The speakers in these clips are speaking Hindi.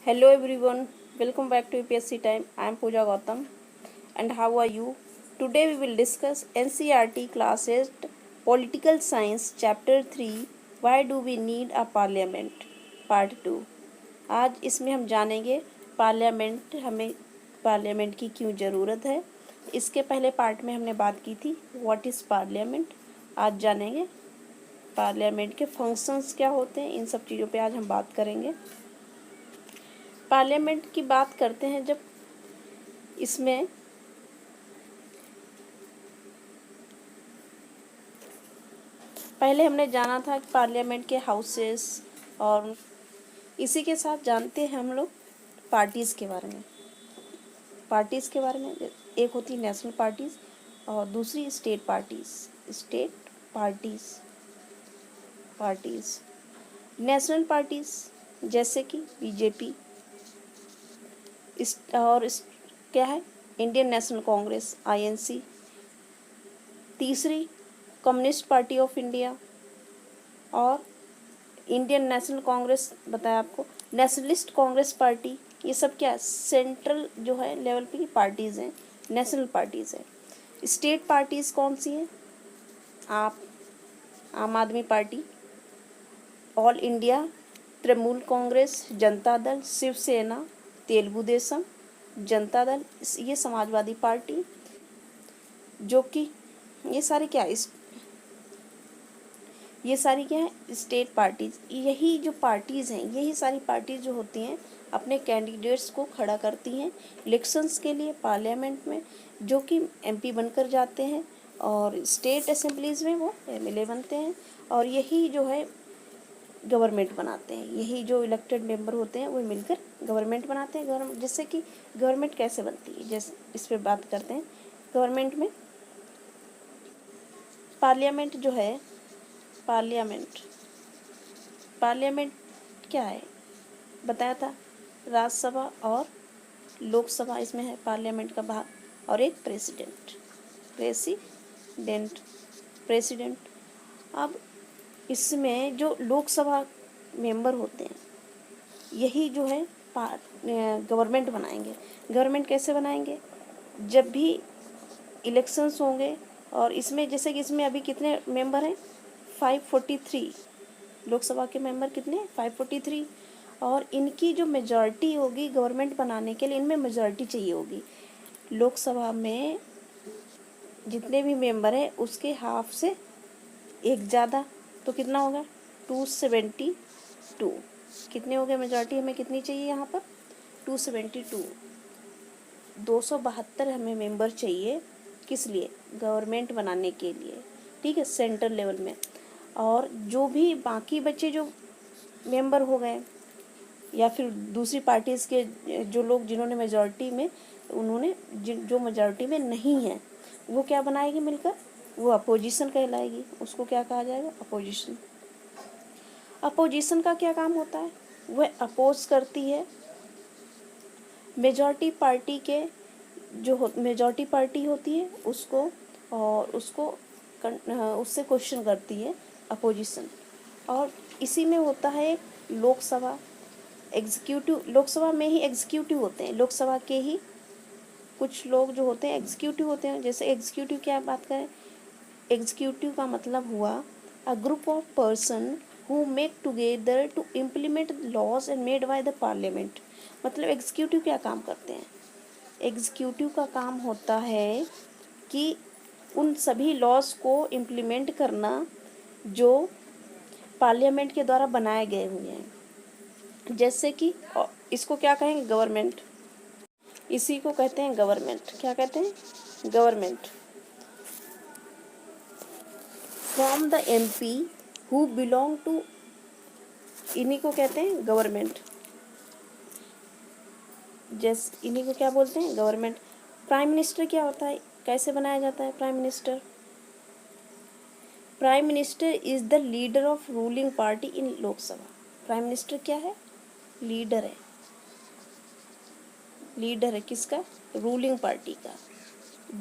Hello everyone, welcome back to UPSC Time. I am Pooja Gautam and how are you? Today we will discuss NCERT Class 8 Political Science Chapter 3 Why Do We Need a Parliament Part 2। आज इसमें हम जानेंगे पार्लियामेंट की क्यों ज़रूरत है। इसके पहले पार्ट में हमने बात की थी व्हाट इज़ पार्लियामेंट। आज जानेंगे पार्लियामेंट के फंक्शंस क्या होते हैं, इन सब चीज़ों पे आज हम बात करेंगे। पार्लियामेंट की बात करते हैं जब इसमें पहले हमने जाना था कि पार्लियामेंट के हाउसेस, और इसी के साथ जानते हैं हम लोग पार्टीज़ के बारे में। एक होती है नेशनल पार्टीज़ और दूसरी स्टेट पार्टीज़। नेशनल पार्टीज़ जैसे कि बीजेपी क्या है, इंडियन नेशनल कांग्रेस INC। तीसरी कम्युनिस्ट पार्टी ऑफ इंडिया और इंडियन नेशनल कांग्रेस बताया आपको, नेशनलिस्ट कांग्रेस पार्टी। ये सब क्या है, सेंट्रल जो है लेवल पे की पार्टीज़ हैं, नेशनल पार्टीज़ हैं। स्टेट पार्टीज़ कौन सी हैं, आम आदमी party, all India, Trinamool Congress, Janata Dal, Shiv Sena, Telugu Desam, Janata Dal, ये समाजवादी पार्टी, जो कि ये सारी क्या है, स्टेट पार्टीज़। यही जो पार्टीज़ हैं, यही सारी पार्टीज़ जो होती हैं अपने कैंडिडेट्स को खड़ा करती हैं इलेक्शंस के लिए पार्लियामेंट में, जो कि MP बनकर जाते हैं और स्टेट असेंबलीज़ में वो MLA बनते हैं, और यही जो है गवर्नमेंट बनाते हैं। यही जो इलेक्टेड मेंबर होते हैं वो मिलकर गवर्नमेंट बनाते हैं। जिससे कि गवर्नमेंट कैसे बनती है, जैसे इस पर बात करते हैं। गवर्नमेंट में पार्लियामेंट जो है, पार्लियामेंट क्या है बताया था, राज्यसभा और लोकसभा इसमें है पार्लियामेंट का भाग, और एक प्रेसिडेंट। अब इसमें जो लोकसभा मेंबर होते हैं, यही जो है गवर्नमेंट बनाएंगे। गवर्नमेंट कैसे बनाएंगे, जब भी इलेक्शंस होंगे, और इसमें जैसे कि इसमें अभी कितने मेंबर हैं, 543 लोकसभा के मेंबर कितने हैं, 543, और इनकी जो मेजॉरिटी होगी गवर्नमेंट बनाने के लिए, इनमें मेजॉरिटी चाहिए होगी। लोकसभा में जितने भी मेंबर हैं उसके हाफ से एक ज़्यादा, तो कितना होगा 272। कितने हो गए मेजॉरिटी, हमें कितनी चाहिए यहाँ पर 272, 272 हमें मेंबर चाहिए। किस लिए, गवर्नमेंट बनाने के लिए, ठीक है, सेंट्रल लेवल में। और जो भी बाकी बच्चे जो मेंबर हो गए, या फिर दूसरी पार्टीज़ के जो लोग जिन्होंने मेजॉरिटी में, उन्होंने जो मेजॉरिटी में नहीं है, वो क्या बनाएगी मिलकर, वो अपोजिशन कहलाएगी। उसको क्या कहा जाएगा, अपोजिशन। अपोजिशन का क्या काम होता है, वह अपोज करती है मेजॉरिटी पार्टी के, जो मेजॉरिटी पार्टी होती है उसको, और उससे क्वेश्चन करती है अपोजिशन। और इसी में होता है लोकसभा एग्जीक्यूटिव। लोकसभा में ही एग्जीक्यूटिव होते हैं, लोकसभा के ही कुछ लोग जो होते हैं एग्जीक्यूटिव होते हैं। जैसे एग्जीक्यूटिव क्या बात करें, एग्जीक्यूटिव का मतलब हुआ a group of person who make together to implement laws and made by the parliament. मतलब एग्जीक्यूटिव क्या काम करते हैं, एग्जीक्यूटिव का काम होता है कि उन सभी लॉज को इम्प्लीमेंट करना जो पार्लियामेंट के द्वारा बनाए गए हुए हैं। जैसे कि इसको क्या कहेंगे, गवर्नमेंट। इसी को कहते हैं गवर्नमेंट। क्या कहते हैं, government. From the MP who belong to, इन्हीं को कहते हैं गवर्नमेंट। जैसे इन्हीं को क्या बोलते हैं, गवर्नमेंट। प्राइम मिनिस्टर क्या होता है, कैसे बनाया जाता है prime minister. Prime minister is the leader of ruling party in Lok Sabha. Prime minister क्या है, लीडर है। लीडर है किसका, रूलिंग पार्टी का।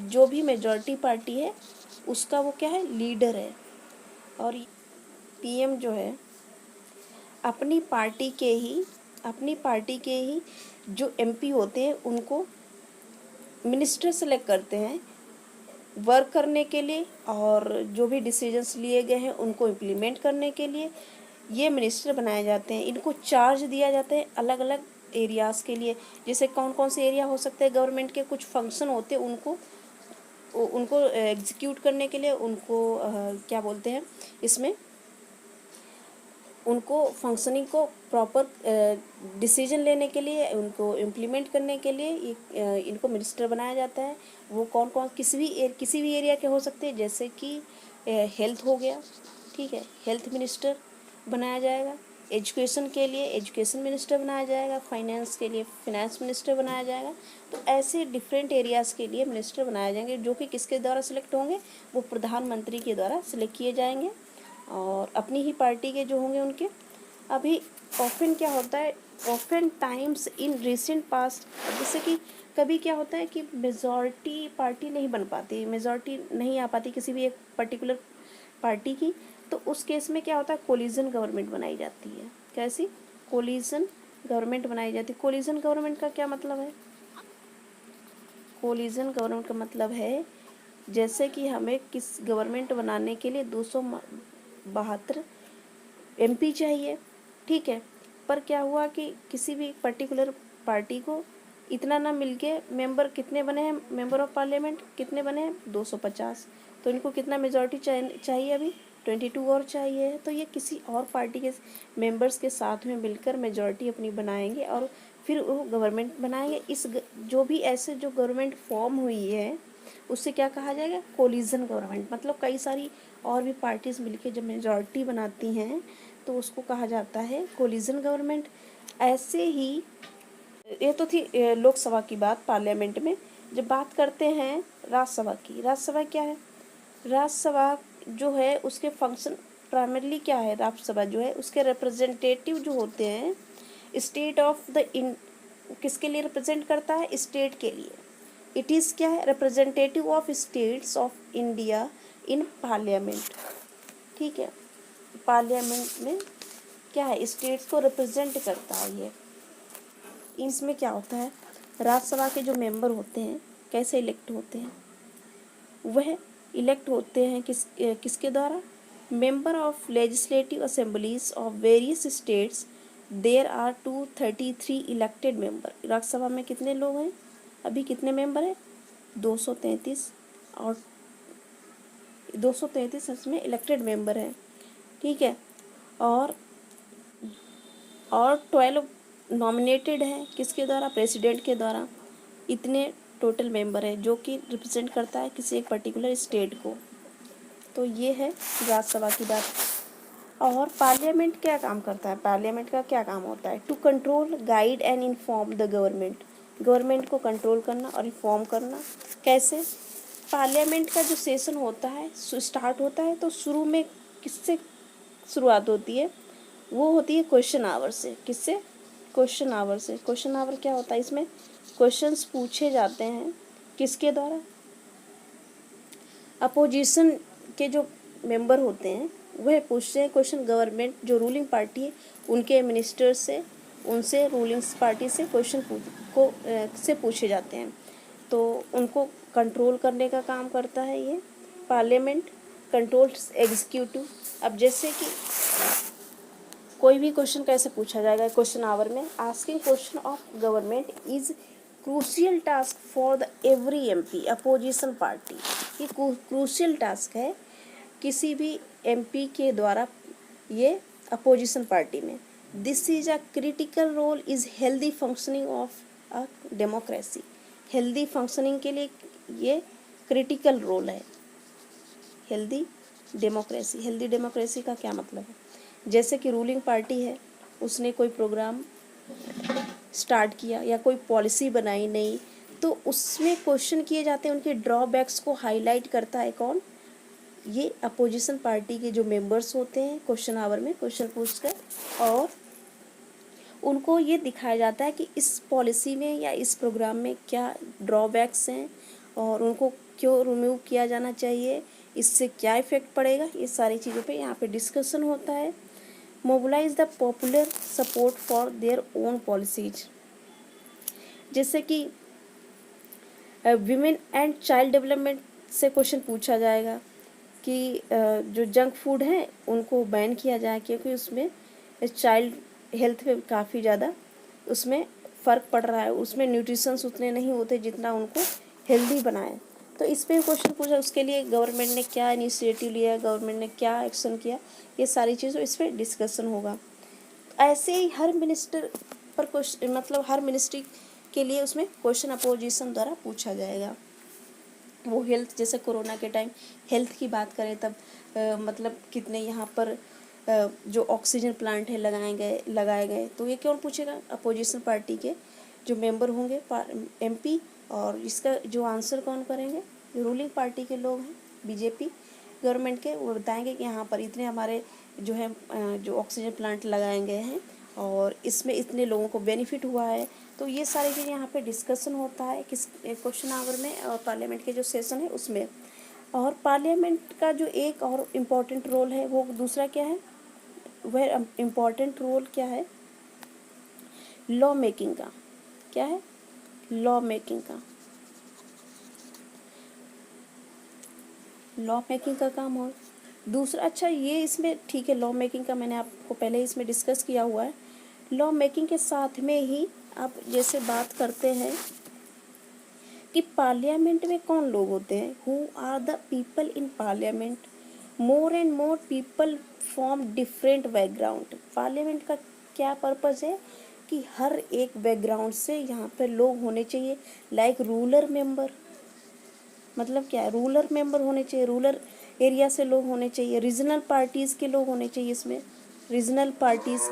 जो भी मेजॉरिटी पार्टी है उसका वो क्या है, लीडर है। और PM जो है अपनी पार्टी के ही अपनी पार्टी के ही जो एमपी होते हैं उनको मिनिस्टर सेलेक्ट करते हैं वर्क करने के लिए, और जो भी डिसीजंस लिए गए हैं उनको इम्प्लीमेंट करने के लिए ये मिनिस्टर बनाए जाते हैं। इनको चार्ज दिया जाता है अलग अलग एरियाज़ के लिए। जैसे कौन कौन से एरिया हो सकते हैं, गवर्नमेंट के कुछ फंक्शन होते हैं उनको एग्जीक्यूट करने के लिए, उनको क्या बोलते हैं इसमें, उनको फंक्शनिंग को प्रॉपर डिसीजन लेने के लिए, उनको इम्प्लीमेंट करने के लिए इनको मिनिस्टर बनाया जाता है। वो कौन कौन किसी भी एरिया के हो सकते हैं, जैसे कि हेल्थ हो गया, ठीक है, हेल्थ मिनिस्टर बनाया जाएगा। एजुकेशन के लिए एजुकेशन मिनिस्टर बनाया जाएगा। फाइनेंस के लिए फाइनेंस मिनिस्टर बनाया जाएगा। तो ऐसे डिफरेंट एरियाज़ के लिए मिनिस्टर बनाए जाएंगे, जो कि किसके द्वारा सिलेक्ट होंगे, वो प्रधानमंत्री के द्वारा सिलेक्ट किए जाएंगे, और अपनी ही पार्टी के जो होंगे उनके। अभी ऑफन क्या होता है, often times in recent past, जैसे कि कभी क्या होता है कि मेजॉरिटी पार्टी नहीं बन पाती, मेजॉरिटी नहीं आ पाती किसी भी एक पर्टिकुलर पार्टी की, तो उस केस में क्या होता है, कोलिजन गवर्नमेंट बनाई जाती है। कैसी? कोलिजन गवर्नमेंट बनाई जाती है। कोलिजन गवर्नमेंट का क्या मतलब है? कोलिजन गवर्नमेंट का मतलब है जैसे कि हमें किस गवर्नमेंट बनाने के लिए 272 एमपी चाहिए, ठीक है, पर क्या हुआ कि किसी भी पर्टिकुलर पार्टी को इतना ना मिलके मेंबर कितने बने हैं, मेंबर ऑफ पार्लियामेंट कितने बने हैं, 250। तो इनको कितना मेजॉरिटी चाहिए अभी 22 और चाहिए। तो ये किसी और पार्टी के मेंबर्स के साथ में मिलकर मेजॉरिटी अपनी बनाएंगे और फिर वो गवर्नमेंट बनाएंगे। जो भी ऐसे जो गवर्नमेंट फॉर्म हुई है उससे क्या कहा जाएगा, कोलिजन गवर्नमेंट। मतलब कई सारी और भी पार्टीज मिलके जब मेजॉरिटी बनाती हैं तो उसको कहा जाता है कोलिजन गवर्नमेंट। ऐसे ही ये तो थी लोकसभा की बात, पार्लियामेंट में। जब बात करते हैं राज्यसभा की, राज्यसभा क्या है, राज्यसभा जो है उसके फंक्शन प्राइमरीली क्या है, राज्यसभा जो है उसके रिप्रेजेंटेटिव जो होते हैं स्टेट ऑफ द इन, किसके लिए रिप्रेजेंट करता है, स्टेट के लिए। इट इज़ क्या है, representative of states of India in parliament, ठीक है, पार्लियामेंट में क्या है, स्टेट्स को रिप्रेजेंट करता है ये। इसमें क्या होता है, राज्यसभा के जो मेंबर होते हैं कैसे इलेक्ट होते हैं, वह इलेक्ट होते हैं किसके द्वारा, member of legislative assemblies of various states. There are 233 elected member. Rajya Sabha में कितने लोग हैं, अभी कितने मेंबर हैं, 233, और 233 इसमें इलेक्टेड मेंबर हैं, ठीक है, और 12 नॉमिनेटेड हैं किसके द्वारा, प्रेसिडेंट के द्वारा। इतने टोटल मेंबर हैं जो कि रिप्रेजेंट करता है किसी एक पर्टिकुलर स्टेट को। तो ये है राज्यसभा की बात। और पार्लियामेंट क्या काम करता है, पार्लियामेंट का क्या काम होता है, to control guide and inform the government. Government को कंट्रोल करना और इन्फॉर्म करना। कैसे, पार्लियामेंट का जो सेशन होता है स्टार्ट होता है तो शुरू में किससे शुरुआत होती है, वो होती है क्वेश्चन आवर से। किससे, क्वेश्चन आवर से। क्वेश्चन आवर क्या होता है, इसमें क्वेश्चंस पूछे जाते हैं किसके द्वारा, अपोजिशन के जो मेंबर होते हैं वह पूछते हैं क्वेश्चन, गवर्नमेंट जो रूलिंग पार्टी है उनके मिनिस्टर से, उनसे रूलिंग पार्टी से क्वेश्चन से पूछे जाते हैं। तो उनको कंट्रोल करने का काम करता है ये पार्लियामेंट, कंट्रोल्स एग्जीक्यूटिव। अब जैसे कि कोई भी क्वेश्चन कैसे पूछा जाएगा क्वेश्चन आवर में, asking question of government is crucial task for the every MP opposition party. ये क्रूशियल टास्क है किसी भी एमपी के द्वारा ये अपोजिशन पार्टी में। This is a critical role is healthy functioning of a democracy. Healthy functioning के लिए ये क्रिटिकल रोल है। हेल्दी डेमोक्रेसी, हेल्दी डेमोक्रेसी का क्या मतलब है, जैसे कि रूलिंग पार्टी है उसने कोई प्रोग्राम स्टार्ट किया या कोई पॉलिसी बनाई नहीं, तो उसमें क्वेश्चन किए जाते हैं, उनके ड्रॉबैक्स को हाईलाइट करता है कौन, ये अपोजिशन पार्टी के जो मेंबर्स होते हैं क्वेश्चन आवर में क्वेश्चन पूछकर, और उनको ये दिखाया जाता है कि इस पॉलिसी में या इस प्रोग्राम में क्या ड्रॉबैक्स हैं और उनको क्यों रिमूव किया जाना चाहिए, इससे क्या इफ़ेक्ट पड़ेगा, ये सारी चीज़ों पे यहाँ पे डिस्कशन होता है। Mobilize the popular support for their own policies. जैसे कि विमेन एंड चाइल्ड डेवलपमेंट से क्वेश्चन पूछा जाएगा कि जो जंक फूड है उनको बैन किया जाए, क्योंकि उसमें चाइल्ड हेल्थ पे काफ़ी ज़्यादा उसमें फ़र्क पड़ रहा है, उसमें न्यूट्रिशंस उतने नहीं होते जितना उनको हेल्दी बनाए। तो इस पे क्वेश्चन पूछा, उसके लिए गवर्नमेंट ने क्या इनिशिएटिव लिया, गवर्नमेंट ने क्या एक्शन किया, ये सारी चीज़ें इस पर डिस्कशन होगा। ऐसे ही हर मिनिस्टर पर क्वेश्चन, मतलब हर मिनिस्ट्री के लिए उसमें क्वेश्चन अपोजिशन द्वारा पूछा जाएगा। वो हेल्थ, जैसे कोरोना के टाइम हेल्थ की बात करें तब मतलब कितने यहाँ पर जो ऑक्सीजन प्लांट है लगाए गए, तो ये कौन पूछेगा? अपोजिशन पार्टी के जो मेंबर होंगे एमपी, और इसका जो आंसर कौन करेंगे? रूलिंग पार्टी के लोग हैं, बीजेपी गवर्नमेंट के, वो बताएंगे कि यहाँ पर इतने हमारे जो है जो ऑक्सीजन प्लांट लगाए गए हैं और इसमें इतने लोगों को बेनिफिट हुआ है। तो ये सारी चीज़ें यहाँ पे डिस्कशन होता है किस क्वेश्चन आवर में, और पार्लियामेंट के जो सेशन है उसमें। और पार्लियामेंट का जो एक और इम्पॉर्टेंट रोल है वो दूसरा क्या है? वह इम्पॉर्टेंट रोल क्या है? लॉ मेकिंग का। क्या है? लॉ मेकिंग का। लॉ मेकिंग का काम हो दूसरा। अच्छा, ये इसमें ठीक है, लॉ मेकिंग का मैंने आपको पहले ही इसमें डिस्कस किया हुआ है। लॉ मेकिंग के साथ में ही आप जैसे बात करते हैं कि पार्लियामेंट में कौन लोग होते हैं, who are the people in parliament, more and more people from different background. Parliament का क्या पर्पज़ है कि हर एक बैकग्राउंड से यहाँ पर लोग होने चाहिए। लाइक रूरल मेंबर, मतलब क्या है? रूरल मेंबर होने चाहिए, रूरल एरिया से लोग होने चाहिए, रीजनल पार्टीज़ के लोग होने चाहिए इसमें, रीजनल पार्टीज़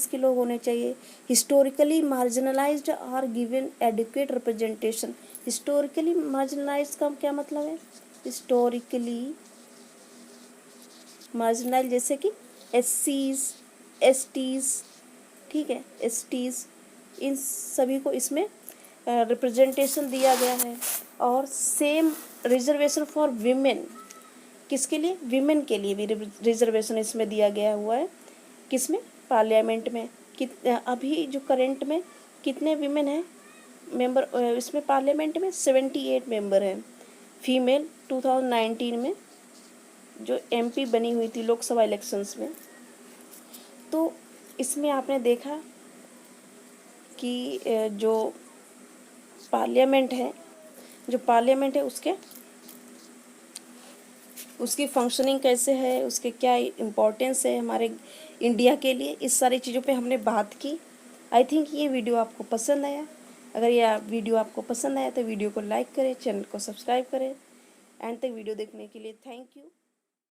के लोग होने चाहिए। Historically marginalized are given adequate representation. Historically marginalized का क्या मतलब है? हिस्टोरिकली मार्जिनलाइज्ड जैसे कि एससीज, एसटीज़, ठीक है, एसटीज़, इन सभी को इसमें रिप्रेजेंटेशन दिया गया है। और सेम रिजर्वेशन फॉर विमेन, किसके लिए? विमेन के लिए भी रिजर्वेशन इसमें दिया गया हुआ है। किसमें? पार्लियामेंट में। अभी जो करंट में कितने विमेन हैं मेंबर इसमें पार्लियामेंट में? 78 मेंबर हैं फीमेल 2019 में जो एमपी बनी हुई थी लोकसभा इलेक्शंस में। तो इसमें आपने देखा कि जो पार्लियामेंट है उसकी फंक्शनिंग कैसे है, उसके क्या इम्पोर्टेंस है हमारे इंडिया के लिए, इस सारी चीज़ों पे हमने बात की। आई थिंक ये वीडियो आपको पसंद आया। अगर यह वीडियो आपको पसंद आया तो वीडियो को लाइक करें, चैनल को सब्सक्राइब करें। एंड तक वीडियो देखने के लिए थैंक यू।